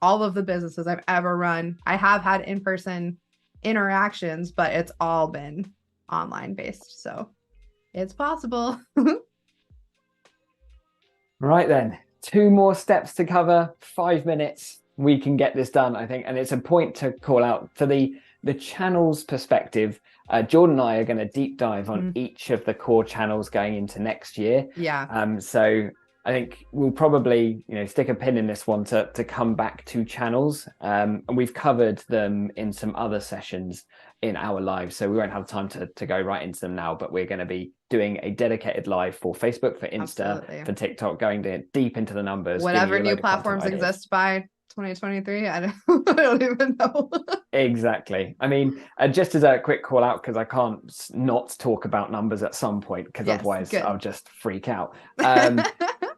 all of the businesses I've ever run, I have had in-person interactions, but it's all been online based. So it's possible. Right then, 2 more steps to cover, 5 minutes. We can get this done, I think. And it's a point to call out for the channels perspective. Jordan and I are going to deep dive on each of the core channels going into next year. Yeah. So I think we'll probably, stick a pin in this one to come back to channels. And we've covered them in some other sessions in our live, so we won't have time to go right into them now, but we're going to be doing a dedicated live for Facebook, for Insta, Absolutely. For TikTok, going deep into the numbers. Whatever new platforms exist by 2023, I don't even know. Exactly. I mean, just as a quick call out, because I can't not talk about numbers at some point, because otherwise I'll just freak out.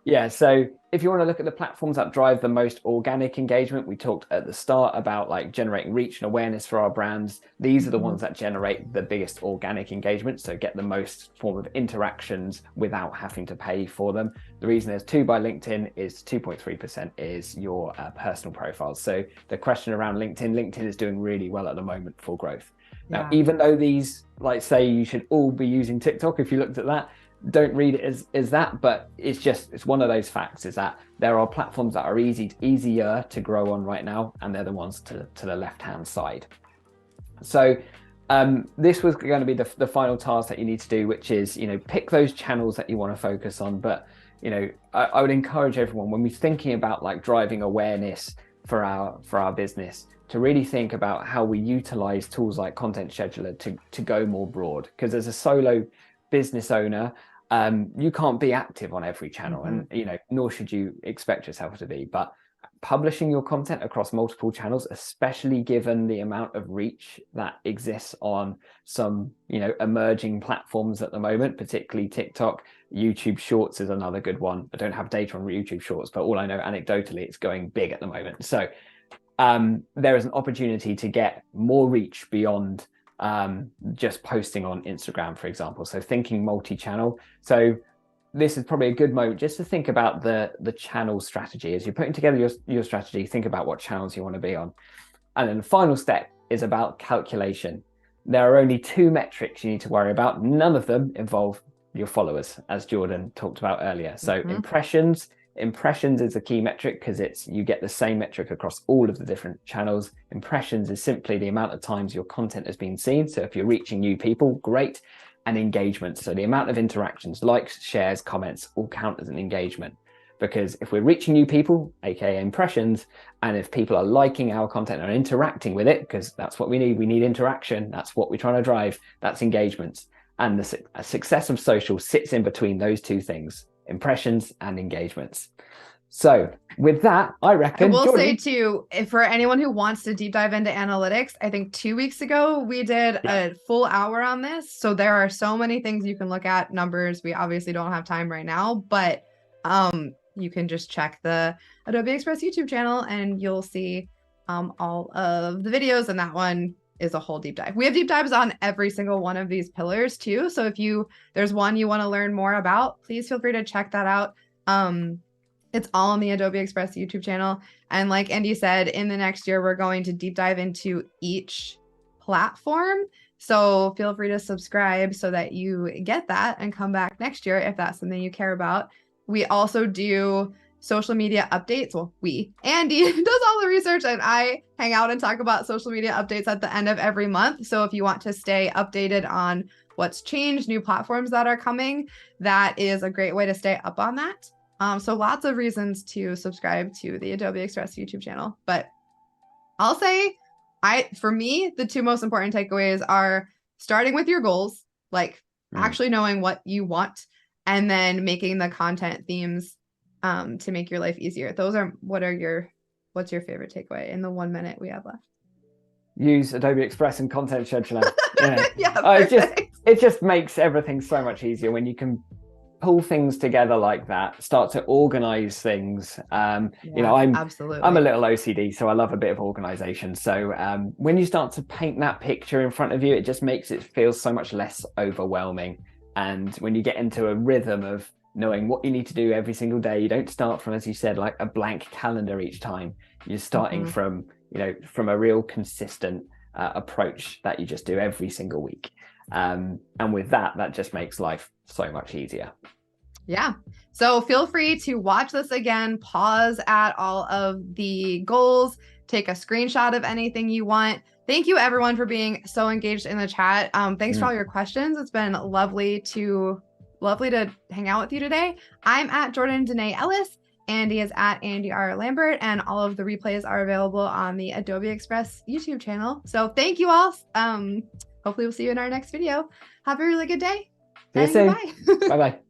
Yeah, so if you want to look at the platforms that drive the most organic engagement, we talked at the start about like generating reach and awareness for our brands. These are the ones that generate the biggest organic engagement, so get the most form of interactions without having to pay for them. The reason there's 2 by LinkedIn is 2.3% is your personal profiles. So the question around LinkedIn is doing really well at the moment for growth. Now, even though these, like say you should all be using TikTok, if you looked at that, don't read it as that, but it's one of those facts, is that there are platforms that are easier to grow on right now, and they're the ones to the left hand side. So this was going to be the final task that you need to do, which is pick those channels that you want to focus on. But I would encourage everyone, when we're thinking about like driving awareness for our business, to really think about how we utilize tools like Content Scheduler to go more broad. Because as a solo business owner, you can't be active on every channel, and nor should you expect yourself to be. But publishing your content across multiple channels, especially given the amount of reach that exists on some emerging platforms at the moment, particularly TikTok. YouTube Shorts is another good one. I don't have data on YouTube Shorts, but all I know anecdotally, it's going big at the moment. So there is an opportunity to get more reach beyond just posting on Instagram, for example. So thinking multi-channel. So this is probably a good moment just to think about the channel strategy. As you're putting together your strategy, think about what channels you want to be on. And then the final step is about calculation. There are only 2 metrics you need to worry about. None of them involve your followers, as Jordan talked about earlier. So impressions is a key metric, because you get the same metric across all of the different channels. Impressions is simply the amount of times your content has been seen. So if you're reaching new people, great. And engagement, so the amount of interactions, likes, shares, comments, all count as an engagement. because if we're reaching new people, aka impressions, and if people are liking our content and interacting with it, because that's what we need interaction, that's what we're trying to drive, that's engagements. And the success of social sits in between those two things, impressions and engagements. So with that, I reckon, I will Jordan, say too, if for anyone who wants to deep dive into analytics, I think 2 weeks ago we did a full hour on this. So there are so many things you can look at, numbers. We obviously don't have time right now, but you can just check the Adobe Express YouTube channel and you'll see all of the videos, and that one is a whole deep dive. We have deep dives on every single one of these pillars too. So if there's one you want to learn more about, please feel free to check that out. It's all on the Adobe Express YouTube channel. And like Andy said, in the next year, we're going to deep dive into each platform. So feel free to subscribe so that you get that and come back next year if that's something you care about. We also do social media updates. Well, Andy does all the research and I hang out and talk about social media updates at the end of every month. So if you want to stay updated on what's changed, new platforms that are coming, that is a great way to stay up on that. So lots of reasons to subscribe to the Adobe Express YouTube channel. But I'll say, for me, the two most important takeaways are starting with your goals, like actually knowing what you want, and then making the content themes to make your life easier. What's your favorite takeaway in the 1 minute we have left? Use Adobe Express and Content Scheduler. Yeah, it just makes everything so much easier when you can pull things together like that, start to organize things. I'm a little OCD, so I love a bit of organization. So when you start to paint that picture in front of you, it just makes it feel so much less overwhelming. And when you get into a rhythm of knowing what you need to do every single day, you don't start from, as you said, like a blank calendar each time. You're starting from a real consistent approach that you just do every single week. And with that just makes life so much easier. Yeah. So feel free to watch this again, pause at all of the goals, take a screenshot of anything you want. Thank you everyone for being so engaged in the chat. Thanks for all your questions. It's been lovely to hang out with you today. I'm at Jordan Dené Ellis. Andy is at Andy R. Lambert, and all of the replays are available on the Adobe Express YouTube channel. So thank you all. Hopefully we'll see you in our next video. Have a really good day. See you soon. Bye-bye.